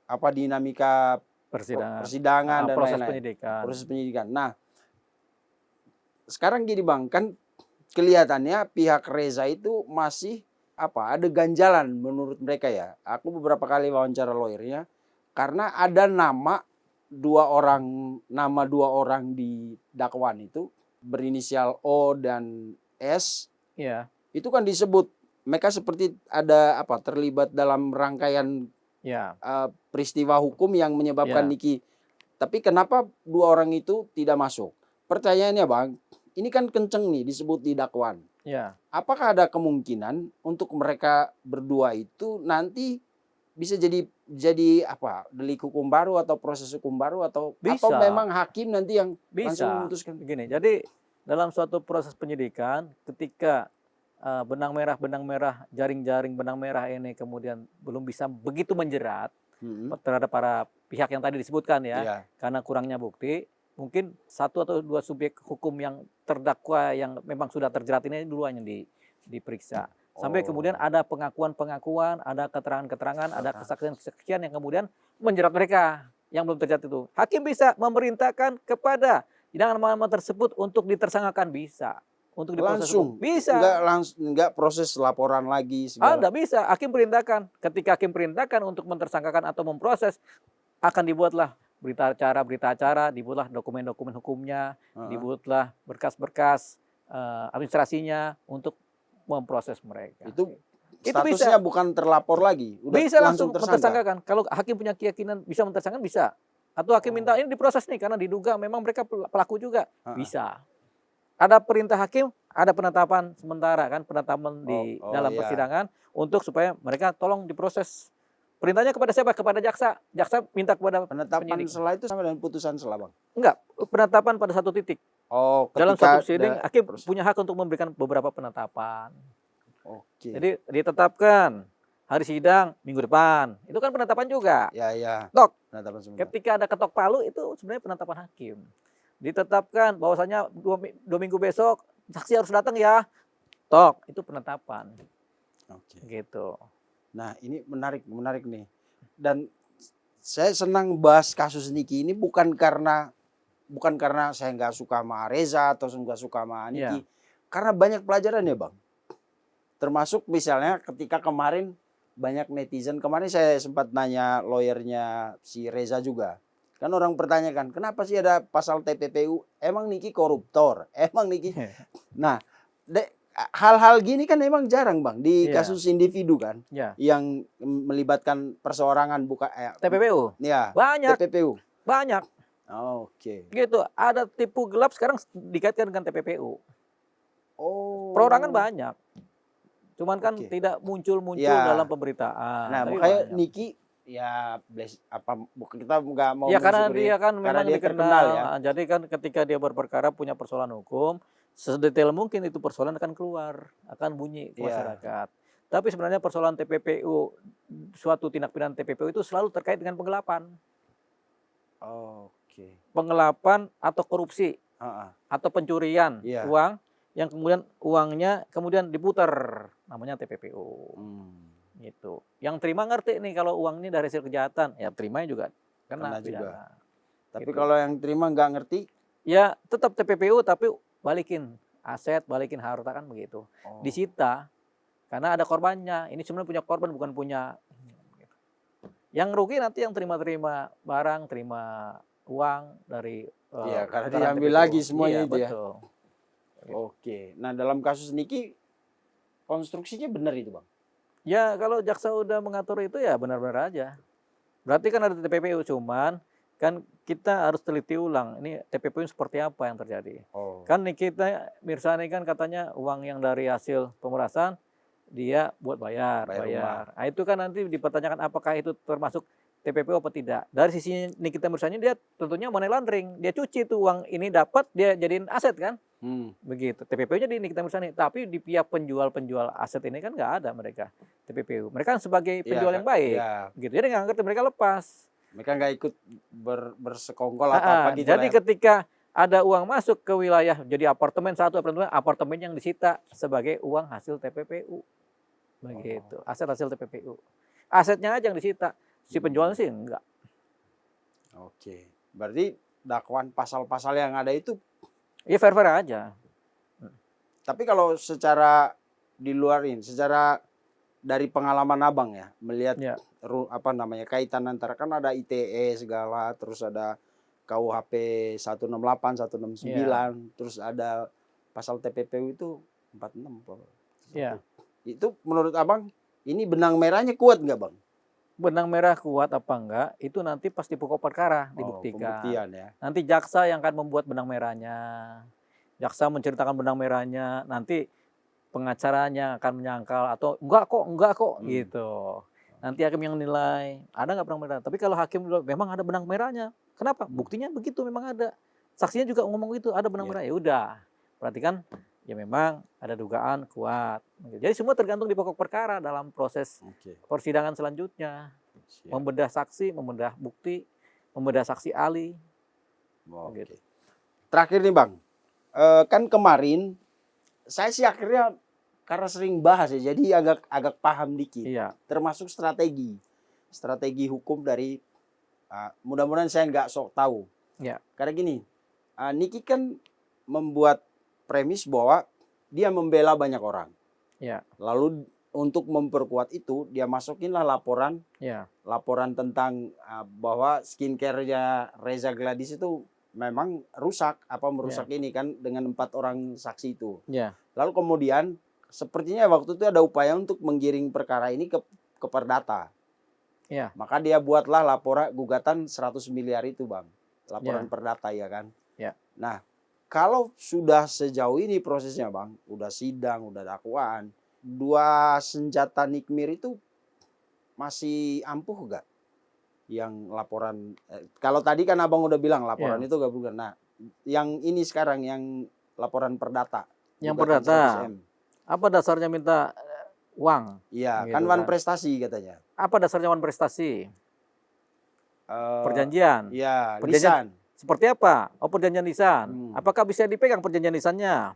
apa dinamika persidangan dan proses lain-lain. penyidikan. Proses penyidikan. Nah, sekarang gini Bang, kan kelihatannya pihak Reza itu masih ada ganjalan menurut mereka ya. Aku beberapa kali wawancara lawyernya karena ada nama dua orang di dakwaan itu berinisial O dan S. Iya. Itu kan disebut mereka seperti ada terlibat dalam rangkaian peristiwa hukum yang menyebabkan Niki. Tapi kenapa dua orang itu tidak masuk? Pertanyaannya Bang, ini kan kenceng nih disebut di dakwaan. Apakah ada kemungkinan untuk mereka berdua itu nanti bisa jadi delik hukum baru atau proses hukum baru atau memang hakim nanti yang langsung memutuskan? Begini, jadi dalam suatu proses penyidikan ketika benang merah, jaring-jaring benang merah ini kemudian belum bisa begitu menjerat terhadap para pihak yang tadi disebutkan karena kurangnya bukti, mungkin satu atau dua subjek hukum yang terdakwa yang memang sudah terjerat ini duluan yang diperiksa. Sampai kemudian ada pengakuan-pengakuan, ada keterangan-keterangan, ada kesaksian-kesaksian yang kemudian menjerat mereka yang belum terjerat itu. Hakim bisa memerintahkan kepada nama-nama tersebut untuk ditersangkakan, bisa. Untuk diproses langsung bisa, enggak proses laporan lagi segala. Ada bisa, hakim perintahkan. Ketika hakim perintahkan untuk mentersangkakan atau memproses, akan dibuatlah berita acara, dibuatlah dokumen-dokumen hukumnya, dibuatlah berkas-berkas administrasinya untuk memproses mereka. Itu statusnya bisa. Bukan terlapor lagi, udah bisa langsung mentersangkakan. Kalau hakim punya keyakinan bisa mentersangkakan, bisa. Atau hakim minta ini diproses nih karena diduga memang mereka pelaku juga, bisa. Ada perintah hakim, ada penetapan sementara kan, penetapan di dalam persidangan untuk supaya mereka tolong diproses. Perintahnya kepada siapa? Kepada jaksa. Jaksa minta kepada penetapan penyidik. Setelah itu sama dengan putusan setelah Bang? Enggak, penetapan pada satu titik. Dalam satu sidang hakim punya hak untuk memberikan beberapa penetapan. Jadi ditetapkan hari sidang minggu depan. Itu kan penetapan juga. Tok. Penetapan ketika ada ketok palu itu sebenarnya penetapan hakim. Ditetapkan bahwasanya 2 minggu besok saksi harus datang ya. Tok, itu penetapan. Gitu. Nah, ini menarik nih. Dan saya senang bahas kasus Niki ini bukan karena saya nggak suka sama Reza atau nggak suka sama Niki. Karena banyak pelajaran ya Bang. Termasuk misalnya ketika kemarin banyak netizen, kemarin saya sempat nanya lawyernya si Reza juga. Kan orang pertanyakan, kenapa sih ada pasal TPPU? Emang Niki koruptor? Emang Niki? Nah, hal-hal gini kan emang jarang Bang di kasus individu kan, yang melibatkan perseorangan bukan TPPU. Banyak. TPPU. Banyak. Gitu. Ada tipu gelap sekarang dikaitkan dengan TPPU. Perorangan banyak. Cuman kan tidak muncul dalam pemberitaan. Nah, makanya Niki kita nggak mau karena dia kan memang dikenal ya. Jadi kan ketika dia berperkara punya persoalan hukum, sedetail mungkin itu persoalan akan keluar, akan bunyi ke masyarakat. Tapi sebenarnya persoalan TPPU, suatu tindak pidana TPPU itu selalu terkait dengan penggelapan. Penggelapan atau korupsi atau pencurian uang yang kemudian uangnya diputar, namanya TPPU. Gitu. Yang terima ngerti nih kalau uang ini dari hasil kejahatan, ya terimanya juga kena pidana. Tapi kalau yang terima nggak ngerti, ya tetap TPPU tapi balikin aset, balikin harta kan begitu. Disita karena ada korbannya. Ini sebenarnya punya korban bukan punya. Yang rugi nanti yang terima barang, terima uang dari Iya, karena putaran diambil TPPU. lagi semuanya Iya, itu ya. betul. Oke. Nah, dalam kasus Niki konstruksinya benar itu, Bang. Ya kalau jaksa udah mengatur itu ya benar-benar aja. Berarti kan ada TPPU, cuman kan kita harus teliti ulang ini TPPU seperti apa yang terjadi. Oh. Kan nih kita Mirsani kan katanya uang yang dari hasil pemerasan dia buat bayar. Bayar Nah, itu kan nanti dipertanyakan apakah itu termasuk TPPU apa tidak. Dari sisi Nikita Mirsani dia tentunya money laundering, dia cuci tuh uang ini dapat dia jadiin aset kan. Begitu. TPPU-nya di Nikita Mirsani, tapi di pihak penjual-penjual aset ini kan nggak ada mereka TPPU. Mereka kan sebagai penjual yang baik, Iya. gitu. Jadi nggak ngerti mereka lepas. Mereka nggak ikut bersekongkol atau apa gitu Jadi lah. ketika ada uang masuk ke wilayah jadi apartemen satu apartemen yang disita sebagai uang hasil TPPU, begitu. Aset hasil TPPU. Asetnya aja yang disita, si penjualnya sih enggak. Oke. Berarti dakwaan pasal-pasal yang ada itu. Ya fair-fair aja. Tapi kalau secara di luar ini, secara dari pengalaman abang ya, melihat Ya. apa namanya kaitan antara kan ada ITE segala, terus ada KUHP 168, 169, terus ada pasal TPPU itu 46. Ya. Itu menurut abang ini benang merahnya kuat nggak, Bang? Benang merah kuat apa enggak, itu nanti pas di pokok perkara dibuktikan. Pembuktian ya. Nanti jaksa yang akan membuat benang merahnya. Jaksa menceritakan benang merahnya, nanti pengacaranya akan menyangkal atau enggak kok gitu. Nanti hakim yang nilai, ada nggak benang merah? Tapi kalau hakim bilang memang ada benang merahnya, kenapa? Buktinya begitu memang ada. Saksinya juga ngomong gitu, ada benang merah. Ya udah, berarti kan ya memang ada dugaan kuat. Jadi semua tergantung di pokok perkara dalam proses persidangan selanjutnya. Membedah saksi, membedah bukti, membedah saksi ahli. Gitu. Terakhir nih Bang, kan kemarin saya sih akhirnya karena sering bahas ya, jadi agak paham dikit. Iya. Termasuk strategi hukum dari mudah-mudahan saya nggak sok tahu. Ya. Karena gini, Niki kan membuat premis bahwa dia membela banyak orang. Ya. Lalu untuk memperkuat itu dia masukinlah laporan, laporan tentang bahwa skincare-nya Reza Gladys itu memang merusak ini kan dengan 4 orang saksi itu. Lalu kemudian sepertinya waktu itu ada upaya untuk menggiring perkara ini ke Perdata. Maka dia buatlah laporan gugatan 100 miliar itu Bang. Laporan Perdata ya kan. Nah, kalau sudah sejauh ini prosesnya Bang, udah sidang, udah dakwaan, 2 senjata Nikmir itu masih ampuh gak? Yang laporan, kalau tadi kan abang udah bilang laporan itu gak bukan. Nah, yang ini sekarang yang laporan Perdata. Yang Perdata, apa dasarnya minta uang? Iya, gitu kan wan prestasi katanya. Apa dasarnya wan prestasi? Perjanjian. Iya, perjanjian. Seperti apa? Oh, perjanjian lisan. Apakah bisa dipegang perjanjian lisannya?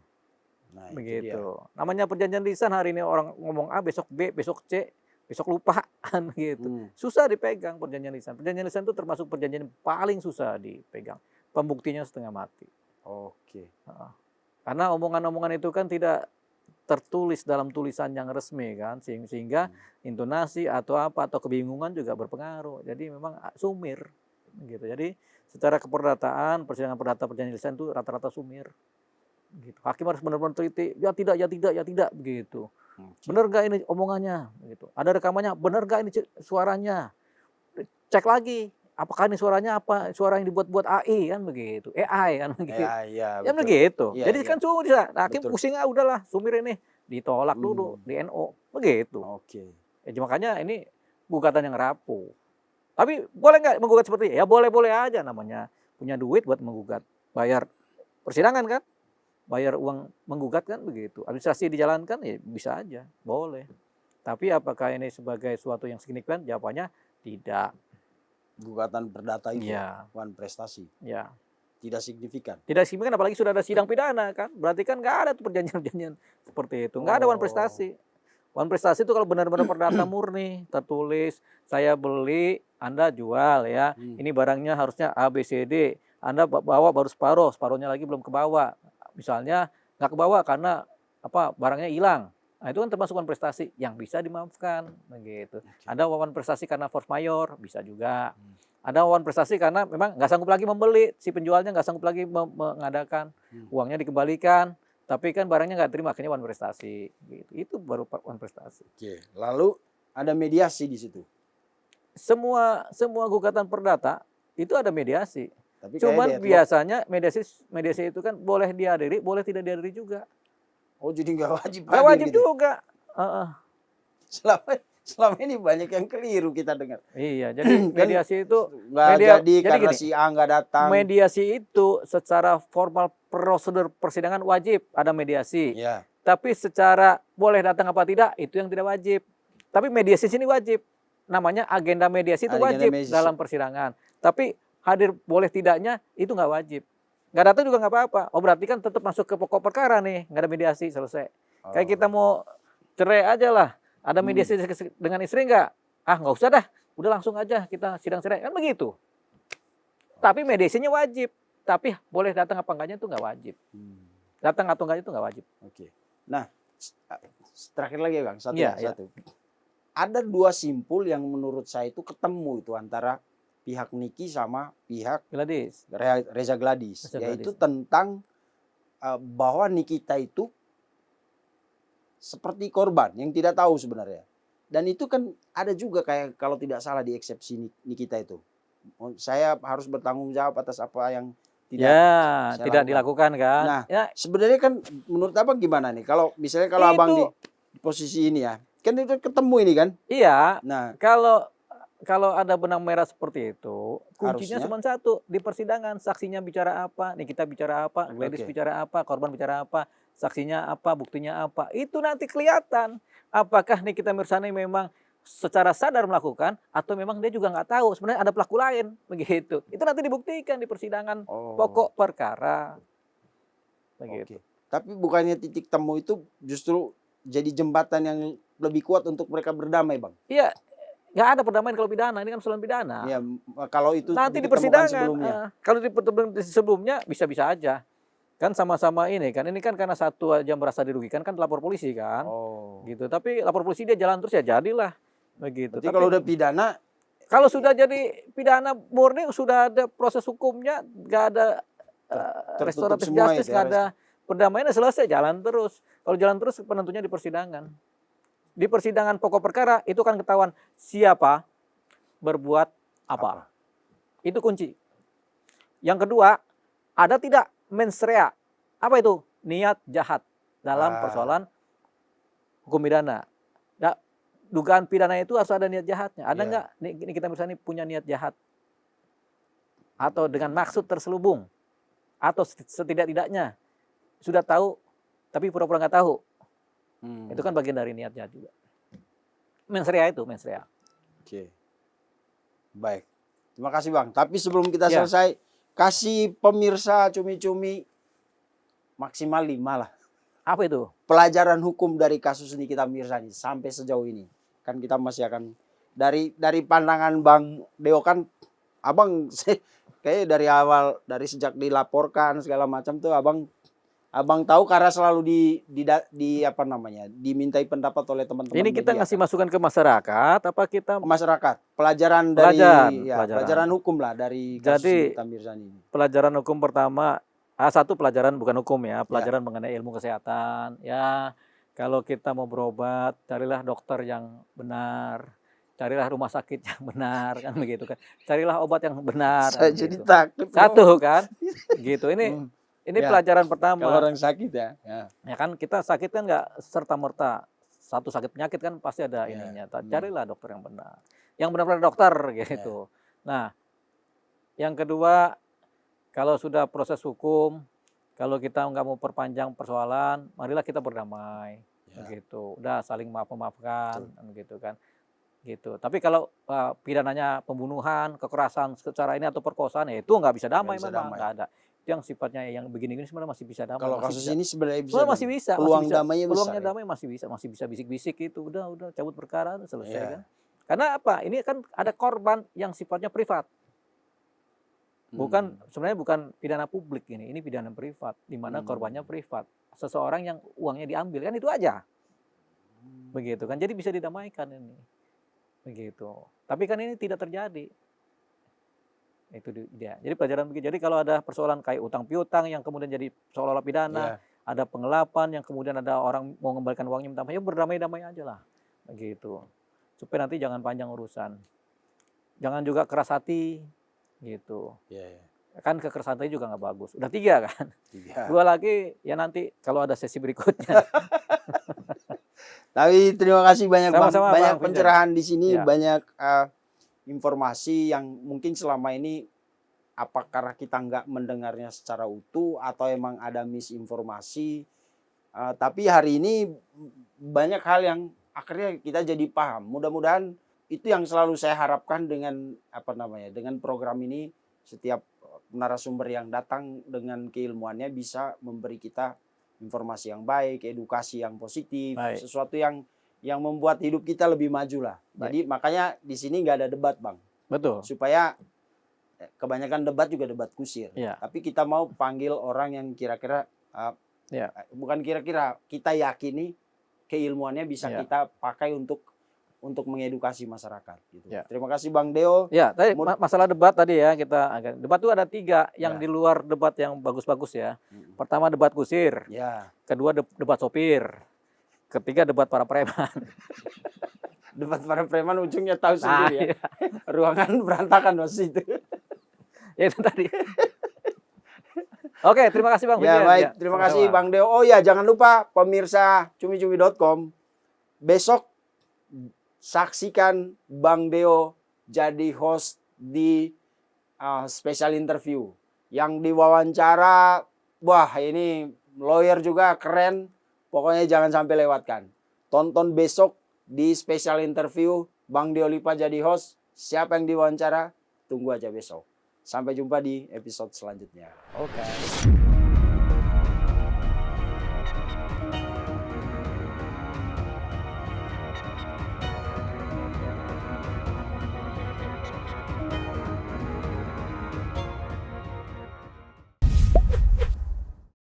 Nah, begitu. Namanya perjanjian lisan, hari ini orang ngomong A, besok B, besok C, besok lupa kan gitu. Susah dipegang perjanjian lisan. Perjanjian lisan itu termasuk perjanjian paling susah dipegang. Pembuktinya setengah mati. Oke. Karena omongan-omongan itu kan tidak tertulis dalam tulisan yang resmi kan, sehingga intonasi atau apa atau kebingungan juga berpengaruh. Jadi memang sumir gitu. Jadi secara keperdataan, persidangan perdata perjanjian lisan itu rata-rata sumir. Gitu. Hakim harus benar-benar teliti, ya tidak begitu. Benar gak ini omongannya? Begitu. Ada rekamannya, benar gak ini suaranya? Cek lagi, apakah ini suaranya apa? Suara yang dibuat-buat AI kan begitu, AI kan begitu. Ya begitu. Ya, jadi kan susah. Hakim pusing udahlah, sumir ini ditolak dulu di NO, begitu. Makanya ini gugatan yang rapuh. Tapi boleh nggak menggugat seperti ini? Ya boleh-boleh aja, namanya punya duit buat menggugat, bayar persidangan kan, bayar uang menggugat kan begitu. Administrasi dijalankan ya bisa aja, boleh. Tapi apakah ini sebagai suatu yang signifikan? Jawabannya tidak. Gugatan perdata itu wan prestasi. Tidak signifikan. Tidak signifikan, apalagi sudah ada sidang pidana kan. Berarti kan nggak ada tuh perjanjian-perjanjian seperti itu. Nggak ada wan prestasi. Wan prestasi itu kalau benar-benar perdata murni, tertulis, saya beli, Anda jual ya. Ini barangnya harusnya A, B, C, D. Anda bawa baru separuhnya lagi belum kebawa. Misalnya nggak kebawa karena barangnya hilang. Nah, itu kan termasuk wan prestasi yang bisa dimaafkan begitu. Ada wan prestasi karena force majeure, bisa juga. Ada wan prestasi karena memang nggak sanggup lagi membeli, si penjualnya nggak sanggup lagi mengadakan, uangnya dikembalikan, tapi kan barangnya nggak terima, akhirnya wan prestasi. Gitu. Itu baru wan prestasi. Oke. Lalu ada mediasi di situ. Semua gugatan perdata itu ada mediasi. Tapi kayak Cuman deadlock. biasanya mediasi itu kan boleh dihadiri, boleh tidak dihadiri juga. Oh, jadi nggak wajib Nggak hadir wajib gitu. juga. Heeh. Selama ini banyak yang keliru kita dengar. Iya, jadi mediasi itu Nggak jadi karena gini, si A nggak datang. mediasi itu secara formal prosedur persidangan wajib ada mediasi. Ya. Tapi secara boleh datang apa tidak itu yang tidak wajib. Tapi mediasi sini wajib. Namanya agenda mediasi itu Agenda wajib mediasi. dalam persidangan. Tapi hadir boleh tidaknya itu nggak wajib. Nggak datang juga nggak apa-apa. Oh berarti kan tetap masuk ke pokok perkara nih, nggak ada mediasi selesai. Kayak kita mau cerai aja lah. Ada mediasi dengan istri nggak? Ah nggak usah dah, udah langsung aja kita sidang cerai kan begitu. Tapi mediasinya wajib. Tapi boleh datang apa enggaknya itu nggak wajib. Datang atau enggak itu nggak wajib. Oke. Nah, terakhir lagi Bang, Iya, satu. Ada dua simpul yang menurut saya itu ketemu itu antara pihak Niki sama pihak Gladys. Reza Gladys, Reza yaitu Gladys. tentang bahwa Nikita itu seperti korban yang tidak tahu sebenarnya. Dan itu kan ada juga kayak kalau tidak salah di eksepsi Nikita itu. Saya harus bertanggung jawab atas apa yang tidak saya tidak lakukan. dilakukan kan. Nah, Ya, sebenarnya kan menurut Abang gimana nih? Kalau misalnya kalau Itu- Abang di posisi ini ya, kan itu ketemu ini kan. iya, Nah, kalau ada benang merah seperti itu, Harusnya? kuncinya cuma satu, di persidangan saksinya bicara apa, nih kita bicara apa, Gladys Oke. bicara apa, korban bicara apa, saksinya apa, buktinya apa. Itu nanti kelihatan apakah Nikita Mirzani memang secara sadar melakukan atau memang dia juga nggak tahu sebenarnya ada pelaku lain begitu. Itu nanti dibuktikan di persidangan pokok perkara. Begitu. Oke. Tapi bukannya titik temu itu justru jadi jembatan yang lebih kuat untuk mereka berdamai, Bang? Iya, nggak ada perdamaian kalau pidana, ini kan persoalan pidana. Ya, kalau itu Nanti di diketemukan persidangan, sebelumnya. kalau di sebelumnya bisa-bisa aja. Kan sama-sama ini kan karena satu aja merasa dirugikan kan lapor polisi kan. Oh. Gitu. Tapi lapor polisi dia jalan terus ya jadilah begitu. Berarti Tapi kalau udah pidana, kalau sudah jadi pidana murni sudah ada proses hukumnya, nggak ada tertutup restoratif semua justice, itu ya, nggak ada perdamaiannya, selesai jalan terus. Kalau jalan terus penentunya di persidangan. Di persidangan pokok perkara itu kan ketahuan siapa berbuat apa. Itu kunci. Yang kedua, ada tidak mens rea? Apa itu? Niat jahat dalam persoalan hukum pidana. Nah, dugaan pidana itu harus ada niat jahatnya. Ada nggak Nikita Mirzani punya niat jahat? Atau dengan maksud terselubung? Atau setidak-tidaknya sudah tahu tapi pura-pura nggak tahu? Itu kan bagian dari niat jahat juga. Mens rea itu, mens rea. Oke. Baik. Terima kasih Bang. Tapi sebelum kita Ya. selesai, kasih pemirsa cumi-cumi maksimal 5 lah. Apa itu? Pelajaran hukum dari kasus Nikita Mirzani sampai sejauh ini. Kan kita masih akan dari pandangan Bang Deo kan Abang kayak dari awal, dari sejak dilaporkan segala macam tuh Abang tahu karena selalu di apa namanya, dimintai pendapat oleh teman-teman Ini kita media, ngasih kan. masukan ke masyarakat, apa kita Ke masyarakat, pelajaran hukum lah dari kasus Jadi, Nikita Mirzani ini. pelajaran hukum pertama, satu pelajaran bukan hukum ya, pelajaran mengenai ilmu kesehatan. Ya, kalau kita mau berobat, carilah dokter yang benar, carilah rumah sakit yang benar, kan begitu kan. Carilah obat yang benar. Saya kan jadi gitu. takut. Satu kan, gitu. Ini Ya. pelajaran pertama. Kalau orang sakit ya. Ya kan kita sakit kan nggak serta merta satu sakit penyakit kan pasti ada Ya. ininya. Carilah dokter yang benar, yang benar-benar dokter gitu. Nah, yang kedua, kalau sudah proses hukum, kalau kita nggak mau perpanjang persoalan, marilah kita berdamai, gitu. Udah saling maafkan, gitu kan. Gitu. Tapi kalau pidananya pembunuhan, kekerasan secara ini atau perkosaan, ya itu nggak bisa damai, Nggak bisa memang damai. nggak ada. Itu yang sifatnya yang begini-gini sebenarnya masih bisa damai. Kalau masih kasus bisa. ini sebenarnya bisa. Sebenarnya masih bisa. Peluang masih bisa. damainya Peluangnya besar. damai masih bisa bisik-bisik itu. Udah cabut perkara selesai Iya. kan. Karena apa? Ini kan ada korban yang sifatnya privat. Sebenarnya bukan pidana publik ini pidana privat di mana korbannya privat. Seseorang yang uangnya diambil kan itu aja. Begitu kan. Jadi bisa didamaikan ini. Begitu. Tapi kan ini tidak terjadi. Itu dia. Jadi pelajaran begitu. Jadi kalau ada persoalan kayak utang piutang yang kemudian jadi seolah-olah pidana, ada penggelapan yang kemudian ada orang mau mengembalikan uangnya minta maaf, ya berdamai-damai aja lah. Begitu. Supaya nanti jangan panjang urusan. Jangan juga keras hati gitu. Kan kekerasan hati juga nggak bagus. Udah 3 kan. 2 lagi ya nanti kalau ada sesi berikutnya. Tapi terima kasih banyak Bang. Sama-sama, Banyak Bang pencerahan di sini, Ya. banyak informasi yang mungkin selama ini apakah kita nggak mendengarnya secara utuh atau emang ada misinformasi. Tapi hari ini banyak hal yang akhirnya kita jadi paham. Mudah-mudahan itu yang selalu saya harapkan dengan dengan program ini. Setiap narasumber yang datang dengan keilmuannya bisa memberi kita informasi yang baik, edukasi yang positif, sesuatu yang membuat hidup kita lebih maju lah. Jadi makanya di sini nggak ada debat, Bang. Betul. Supaya kebanyakan debat juga debat kusir. Tapi kita mau panggil orang yang kira-kira bukan kira-kira, kita yakini keilmuannya bisa kita pakai untuk mengedukasi masyarakat. Gitu. Terima kasih Bang Deo. Ya, tadi masalah debat tadi ya debat itu ada 3 yang di luar debat yang bagus-bagus ya. Pertama debat kusir. Kedua debat sopir. Ketiga debat para preman. Debat para preman ujungnya tahu sendiri ya. Ruangan berantakan waktu itu. Ya itu tadi. Oke, terima kasih Bang. Ya baik, terima kasih Bang Deo. Oh ya, jangan lupa pemirsa cumi-cumi.com besok saksikan Bang Deo jadi host di special interview yang diwawancara. Wah, ini lawyer juga keren. Pokoknya jangan sampai lewatkan. Tonton besok di special interview Bang Deo Lipa jadi host. Siapa yang diwawancara? Tunggu aja besok. Sampai jumpa di episode selanjutnya. Oke.